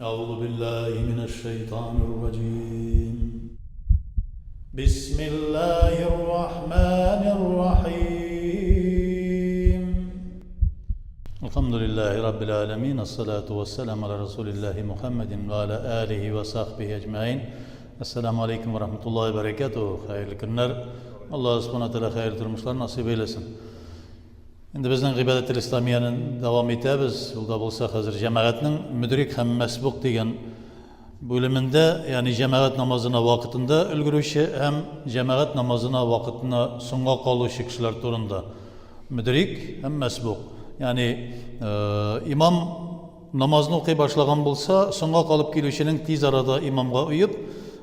أعوذ بالله من الشيطان الرجيم. بسم الله الرحمن الرحيم. الحمد لله رب العالمين، الصلاة والسلام على رسول الله محمد وعلى آله وصحبه أجمعين. Esselamu Aleyküm ve Rahmetullahi ve Berekatuhu. Hayırlı günler. Allah subhanahu teala hayırlı durmuşlar nasip eylesin. Şimdi bizning ibadet-i İslamiye'nin devam etimiz. Yolda bulsa hazır cemaatinin müdrik hem mesbuk degan bölümünde, yani cemaat namazına vakitinde ülgürüşü hem cemaat namazına vakitine songa kalışı kişiler turunda müdrik hem mesbuk. Yani imam namazını okuy başlagan bulsa songa kalıp gelişinin tez arada imamga uyup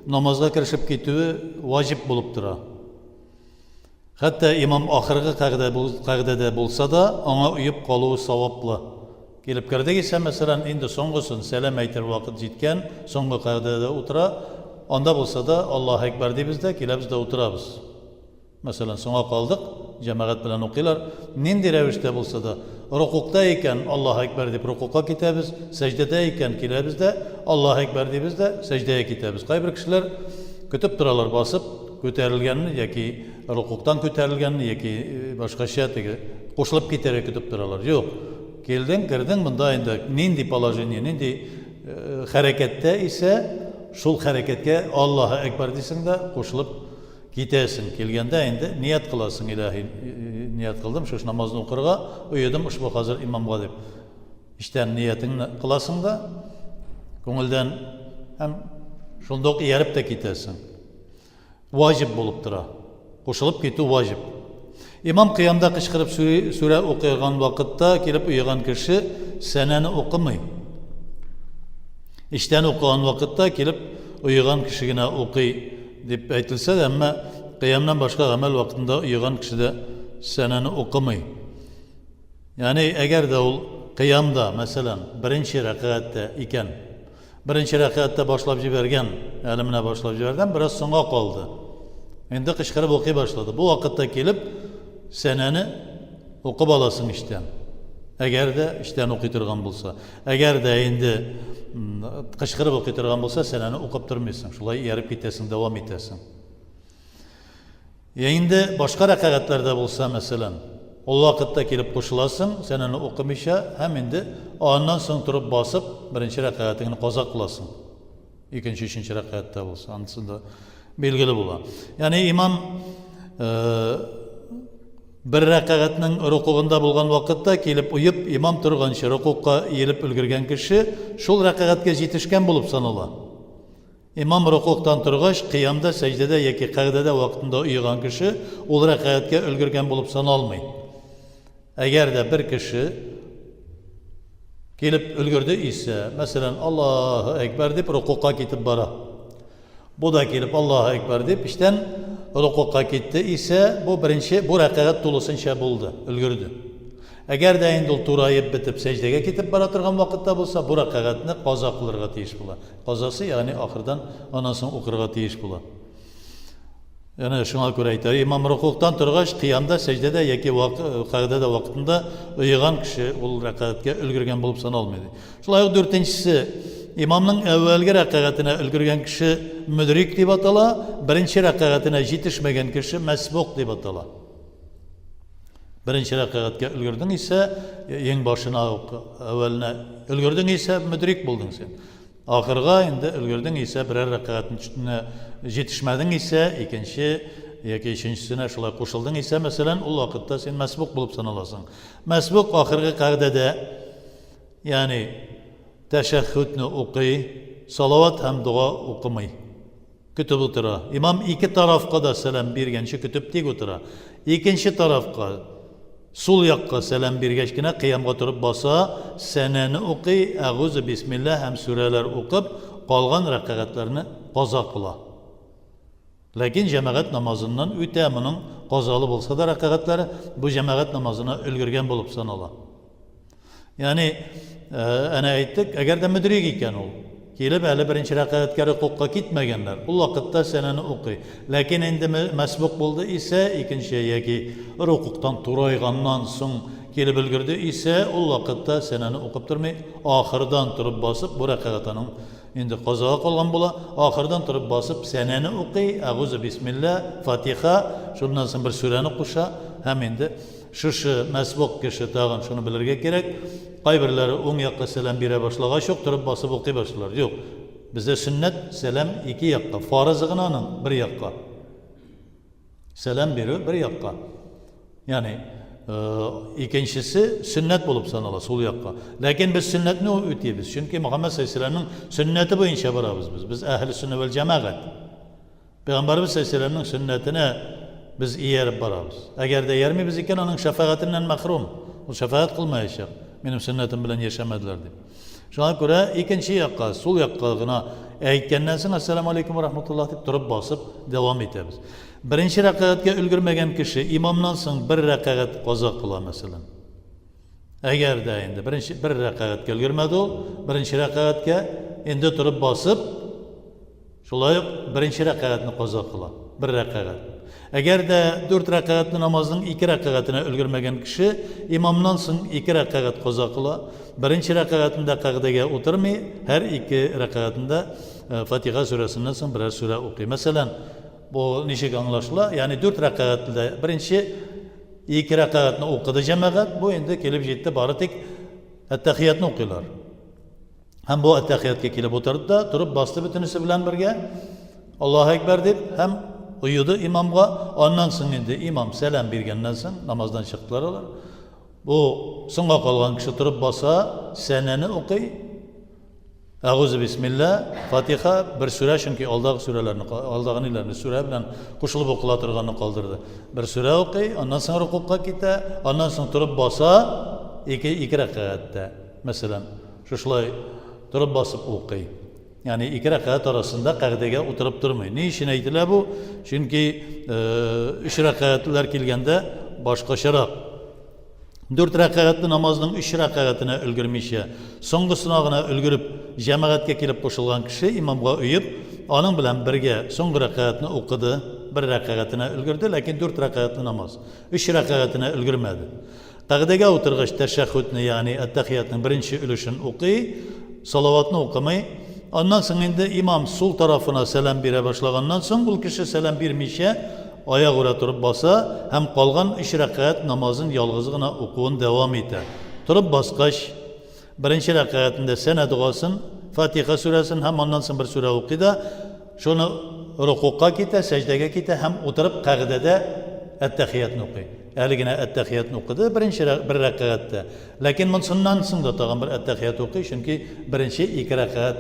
namazga kirishib ketüvi vacip bulup dura. Hatta imam ahirgi qag'dada bo'lsa da ona uyup qaluvi savobli. Kelib kirdik esa masalan endi so'nggisin salom aytar vaqt yetgan, so'nggi qag'dada o'tira, onda bo'lsa da Allohu akbar deymizda, kelibizda o'tiramiz. Masalan so'ngga qoldik, jamoat bilan o'qiylar, nindi ravishda bo'lsa da rukuqda ekan Allohu akbar deb rukuqqa ketamiz, sajdada ekan kelibizda Allohu akbar deymizda, sajdaga ketamiz. Qay bir kishilar kutib turalar bosib ko'tarilganini yoki rukuqdan ko'tarilganini yoki boshqa shatiga qo'shilib ketar kutib turalar. Yo'q. Kelding, kirding, bunda endi nindi положение, nindi harakatda esa shul harakatga Allohu akbar desingda qo'shilib ketasan. Kelganda endi niyat qilasan, ilohiy niyat qildim shu namozni o'qirga, uyadim ushbu hozir imomga deb. Ishdan niyatingni qilasan da ko'ngildan ham shundoq yarib da ketasan. Vacip bulup dura. Qo'shilib ketuv vacip. İmam qiyamda qishqirib sura o'qigan vaqtda kelib uygan kishi sanani o'qimay. Ishdan o'qigan vaqtda kelib uygan kishigina o'qiy deb aytilsa, ammo qiyamdan boshqa amal vaqtida uygan kishida sanani o'qimay. Ya'ni agarda u qiyamda masalan birinchi raqatda ekan, birinchi raqatda boshlab jibergan, alimna boshlab jibergan, biroz so'ngga qoldi. Endi qishqirib o'qiy boshladi. Bu vaqtda kelib sanani o'qib olasin ishdan. Agarda ishdan o'qiy turgan bo'lsa, agarda endi qishqirib o'qiy turgan bo'lsa, sanani o'qib turmaysan. Shulay yarib ketasan, davom etasan. Endi boshqa raqatlarda bo'lsa, masalan, o vaqtda kelib qo'shilasan, sanani o'qimisha, ham endi ondan so'ng turib bosib, birinchi raqatingni qazo qilasan. Ikkinchi, uchinchi raqatda bo'lsa, anısında belgili bo'ladi. Ya'ni imom bir raqatning rukuğunda bo'lgan vaqtda kelib uyib, imom turgancha rukuqqa yelib ulgurgan kishi shul raqatga yetishgan bo'lib sanaladi. Imom rukuqdan turg'ach, qiyamda, sajdada yoki qag'dada vaqtida uygan kishi ul raqatga ulgurgan bo'lib sanalmaydi. Agarda bir kishi kelib ulgurdi ise, masalan Allohu akbar deb rukuqqa ketib boradi. Bu da kelib Allohu akbar deb ishdan rukuqqa ketdi ise, bu birinchi bu raqat to'lisincha bo'ldi, ulgurdi. Agarda endi turayib bitib sajdaga ketib bora turgan vaqtda bo'lsa, bu raqatni qazo qilirga tegish bo'ladi. Qazosi ya'ni oxirdan ondan so'ng o'qirga tegish bo'ladi. Yani şuna göre aytar, imam rukuqdan turg'ach, qiyamda, sajdada yoki qag'dada vaqtida uygan kishi ul raqatga ulgurgan bo'lib sanalmaydi. Shulay 4-inchisi, imamning avvalgi raqatine ulgurgan kishi müdrik deb atala, birinchi raqatine yetishmagan kishi masbuq deb atala. Birinchi raqatga ulgurding ise, eng boshina avvalna ulgurding ise müdrik bo'lding sen. Ahirga endi ulgurding ise, birer raqatning yetishmading ise, ikinchi yoki uchinchisine shulay qo'shilding ise, masalan, u vaqtda sen masbuq bo'lib sanalasan. Masbuq ahirgi qag'dada, ya'ni tashahhudni o'qiy, salovat ham duo o'qimay. Kutib o'tira. Imom ikki tarafga da salom bergancha kutib tek o'tira. Ikkinchi tarafga sol yoqqa salom bergachgina qiyamga turib bosa, sanani o'qiy, a'uzu bismillah ham suralar o'qib, qolgan raqatlarni qazo qiladi. Lekin jamoat namozidan o'tamuning qazoli bo'lsa da raqatlari bu jamoat namozini ulgurgan bo'lib sanaladi. Ya'ni ana aytdik, agarda müdrik ekan u, kelib hali birinchi raqatga rukuqqa ketmaganlar, u vaqtda sanani o'qiy. Lekin endi masbuq bo'ldi esa, ikkinchi yoki rukuqdan turaygandan so'ng kelib ulgurdi ise o vaqtda seneni o'qib turmay oxiridan turib bosib bu raqatning endi qazoga qolgan bo'la oxiridan turib bosib seneni o'qiy a'uzu bismillah fatiha shundan so'ng bir surani qo'sha ham endi shu masbuq kishi tag'in shuni bilirga kerak qay birlari o'ng yoqqa salom bera boshlagach yo'q turib bosib o'qiy boshlar yo'q bizda sunnat salom ikki yoqqa farzig'inaning bir yoqqa salom beruv bir yoqqa ya'ni ikkinchisi sunnat bo'lib sanaladi sol yoqqa lekin biz sunnatni o'taymiz chunki muhammad sallallohu alayhi vasallamning sunnati bo'yicha boramiz biz ahli sunna val jamoat payg'ambarimiz sallallohu alayhi vasallamning sunnatini biz yerib boramiz agarda yermaymiz ekan uning shafoatidan mahrum u shafoat qilmayishaq mening sunnatim bilan yashamadilar deb shunga ko'ra ikkinchi yoqqa sol yoqqagina aytgandan so'ng assalomu alaykum va rahmatulloh deb turib bosib davom etamiz birinchi raqatga ulgurmagan kishi imomdan so'ng bir raqat qazo qiladi masalan agarda endi bir raqatga ulgurmadi u birinchi raqatga endi turib bosib shulay birinchi raqatni qazo qiladi bir raqat agarda 4 raqatli namozning 2 raqatini ulgurmagan kishi imomdan so'ng 2 raqat qazo qiladi birinchi raqatida qag'daga o'tirmay har 2 raqatida Fatiha surasidan so'ng biror sura o'qiy masalan bu nechik anglashlar ya'ni 4 raqatda birinchi 2 raqatni o'qidi jamoat bu endi kelib jetdi boritik attahiyatni o'qiylar ham bu attahiyatga kelib o'tirdida turib bosdi butunisi bilan birga Allohu akbar deb ham uyudi imomga ondan so'ng endi imom salom bergandan so'ng namozdan chiqdilar ular bu so'ngga qolgan kishi turib bossa sanani o'qiy a'uzu bismillah fatiha bir sura chunki oldagi suralarni sura bilan qo'shilib o'qila turganini qoldirdi bir sura o'qiy ondan so'ng rukuga keta ondan so'ng turib bossa ikki raqatda masalan shulay turib bosib o'qiy ya'ni 2 raqat orasida qag'daga o'tirib turmay ne ishini aytilar bu chunki 3 raqatlar kelganda boshqacharoq 4 raqatli namozning 3 raqatini ulgurmishi so'nggisinog'ini ulgurib jamoatga kelib qo'shilgan kishi imomga uyib onun bilan birga so'nggi raqatni o'qidi bir raqatini ulgurdi lekin 4 raqatli namoz 3 raqatini ulgurmadi qag'daga o'tirg'ach tashahhudni ya'ni attahiyatning birinchi ulushini o'qiy salovatni o'qimay ondan so'ng endi imom sol tarafına salom bera boshlagandan so'ng u kishi salom bermishi oyoq ura turib bossa ham qolgan 3 raqat namozning yolg'izgina o'quvini davom etadi turib bosqach birinchi raqatida sana duosin Fatiha surasini ham ondan so'ng bir sura o'qiydi shuni rukuga keta sajdaga keta ham o'tirib qag'dada attahiyatni o'qiydi haligina attahiyatni o'qidi birinchi bir raqatda lekin bundan so'ng tag'in bir attahiyat o'qiy chunki birinchi 2 raqat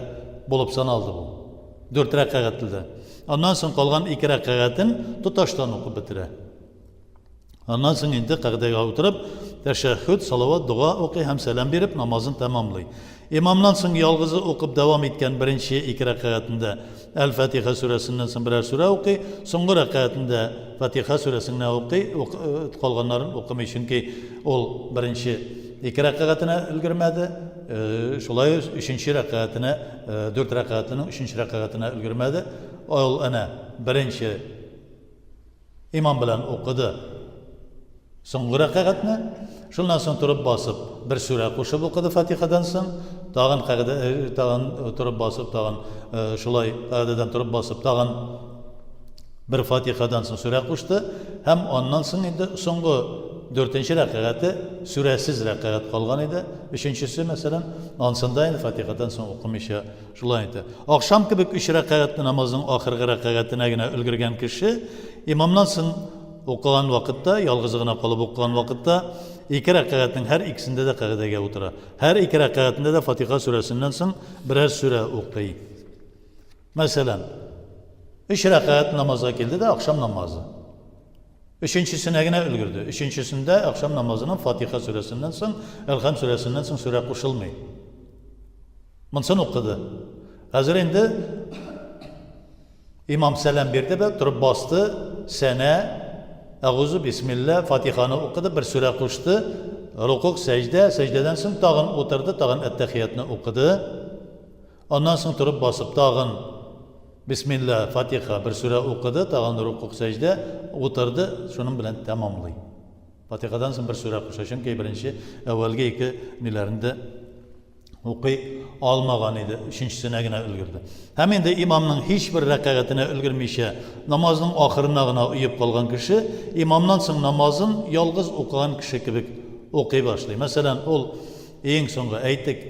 bo'lib sanaldi bu 4 raqatda ondan so'ng qolgan 2 raqatini tutashdan o'qib bitiradi ondan so'ng endi qag'daga o'tirib tashahhud salovat duo o'qiy ham salom berib namozini tamomlaydi imomdan so'ng yolg'izi o'qib davom etgan birinchi 2 raqatida al fatiha surasidan so'ng biror sura o'qiy so'nggi raqatida fatiha surasini o'qiy qolganlarini o'qimay chunki u birinchi 2 raqatini ulgurmadi shulay 3 raqatini 4 raqatlining 3 raqatini ulgurmadi ol ana birinchi imom bilan o'qidi so'nggi raqatni shundan so'ng turib bosib bir sura qo'shib o'qidi fatihadan so'ng tag'in turib bosib tag'in shulay qag'dadan turib bosib tag'in bir fatihadan so'ng sura qo'shdi ham ondan so'ng endi so'nggi 4 raqati surasiz raqat qolgan edi 3-si masalan onsida endi fatihadan so'ng o'qimishi shulay edi oqshom kibik 3 raqatli namozning oxirgi raqatinagina ulgurgan kishi imomdan so'ng o'qigan vaqtda yolg'izgina qolib o'qigan vaqtda 2 raqatning har ikkisida da qag'daga o'tiradi har 2 raqatida da fatiha surasidan so'ng biror sura o'qiy masalan 3 raqat namozga keldida oqshom namozi 3-sinagina ulgurdi 3-sida oqshom namozining fatiha surasidan so'ng alham surasidan so'ng sura qo'shilmaydi bunsin o'qidi hozir endi imom salom berdi va turib bosdi sana a'uzu bismillah fatihani o'qidi bir sura qo'shdi ruku' sajdadan so'ng tag'in o'tirdi tag'in attahiyatni o'qidi ondan so'ng turib bosib tag'in bismillah fatiha bir sura o'qidi tag'in ruku' sajda o'tirdi shuning bilan tamomlaydi Фатихадан соң бер сүрә куша, чөнки беренче әүвәлге ике ниләрендә укый алмаган иде, өченчесенә генә өлгерде. Һәм инде имамның һичбер рәкъәтенә өлгермичә, намазның ахырына гына уеп калган кеше, имамнан соң намазын ялгыз укыган кеше кебек укый башлый. Мәсәлән, ул ең соңгы әйтик,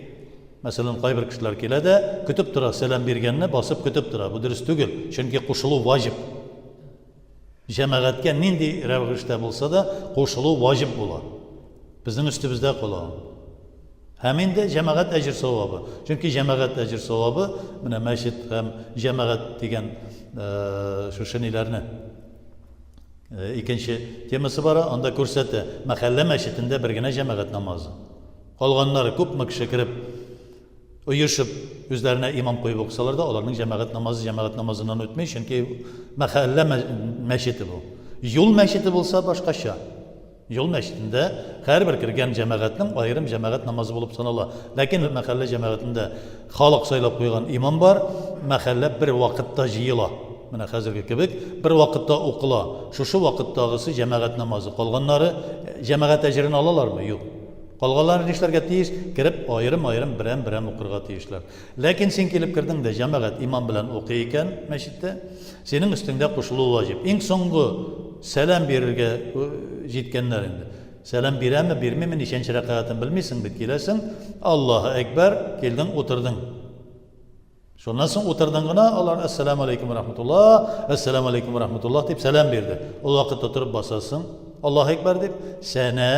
мәсәлән, кайбер кешеләр килә дә, көтеп тора, сәлам биргәнне басып көтеп тора. Бу дөрес түгел, чөнки кушылу ваҗиб. Җәмәгатькә нинди рәвештә булса да, кушылу ваҗиб була. Безнең өстебездә кала. Һәм инде җәмәгать әҗр савабы. Чөнки җәмәгать әҗр савабы, менә мәчет һәм җәмәгать дигән шушы ниләрне икенче темасы бар, анда күрсәтә. Мәхәллә мәчетендә бер генә җәмәгать намазы. Калганнары күпме кеше кирип, оешып, үзләренә имам куеп уксалар да, аларның җәмәгать намазынан үтмәй, чөнки мәхәллә мәчете бу. Юл мәчете булса башкача. Юл мәчетендә һәрбер кергән җәмәгатьнең аерым җәмәгать намазы булып санала. Ләкин мәхәллә җәмәгатендә халык сайлап куйган имам бар, мәхәллә бер вакытта җыела. Менә хәзерге кебек бер вакытта укыла. Шушы вакыттагысы җәмәгать намазы. Калганнары җәмәгать әҗрен алалармы? Юк. Калганлары нишләргә тиеш? Кирип аерым-аерым берәм укырга тиешләр. Ләкин син килеп кирдең дә җәмәгать имам белән укый икән мәчеттә, синең өстеңдә кушылу ваҗиб. Иң соңгы сәлам бирергә җиткәннәр инде. Сәлам бирәме, бирмиме, ничәнче рәкъәтен белмисең бит, киләсең, Аллаһу әкбәр, килдең, утырдың. Шуннан соң утырдың гына, алар ассаламу алейкум ва рахматуллаһ, ассаламу алейкум ва рахматуллаһ дип сәлам бирде. Ул вакытта торып басасың, Аллаһу әкбәр дип, сәнә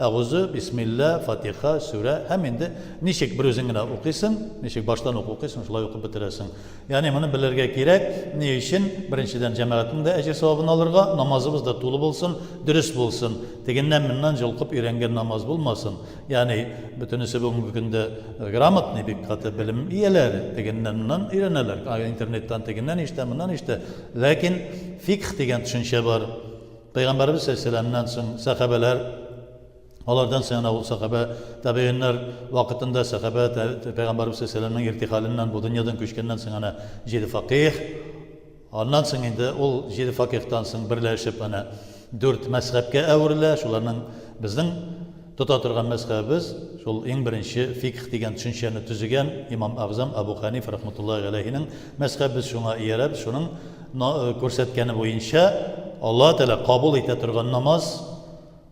Әгузу, бисмилла, фатиха, сүрә, һәм инде ничек бер үзең генә укыйсың, ничек баштан укыйсың, шулай укып бетерәсең. Ягъни моны белергә кирәк, ни өчен? Беренчедән җәмәгатьнең дә әҗр савабын алырга, намазыбыз да тулы булсын, дөрес булсын. Тегеннән моннан җылкып өйрәнгән намаз булмасын. Ягъни бөтенесе бүгенге көндә грамотный, бик каты белем ияләре, тегеннән моннан өйрәнәләр. Интернеттан тегеннән ишетә, моннан ишетә. Ләкин фикх дигән төшенчә бар. Пәйгамбәрбез сәлламнан соң сахабалар, алардан соң ул сахаба табигиннар вакытында сахаба Пәйгамбәрбез сәлламның иртихалыннан бу дөньядан күчкәннән соң ана 7 фақих, аннан соң инде ул 7 фақихтан соң берләшеп ана 4 мәзһәбкә әверелә. Шуларның безнең тота торган мәзһәбебез шул иң беренче фикх дигән төшенчәне төзегән имам Әгъзам Абу Ханиф рахматуллаһи алейһинең мәзһәбе шуңа иярәп, шуның күрсәткәне буенча Аллаһ Тәала кабул итә торган намаз,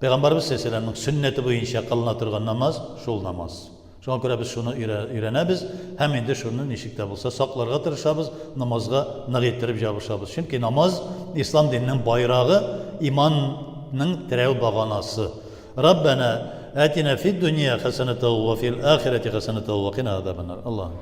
Пәйгамбәрбез сәлламның сөннәте буенча кылына торган намаз шул намаз. Шуңа күрә без шуны өйрәнәбез һәм инде шуны ничек тә булса сакларга тырышабыз, намазга нык иттереп ябышабыз. Чөнки намаз ислам диненең байрагы, иманның терәү баганасы. Раббана атина фид дунья хасанатан ва фил ахирати хасанатан ва қина азабан нар. Аллаһ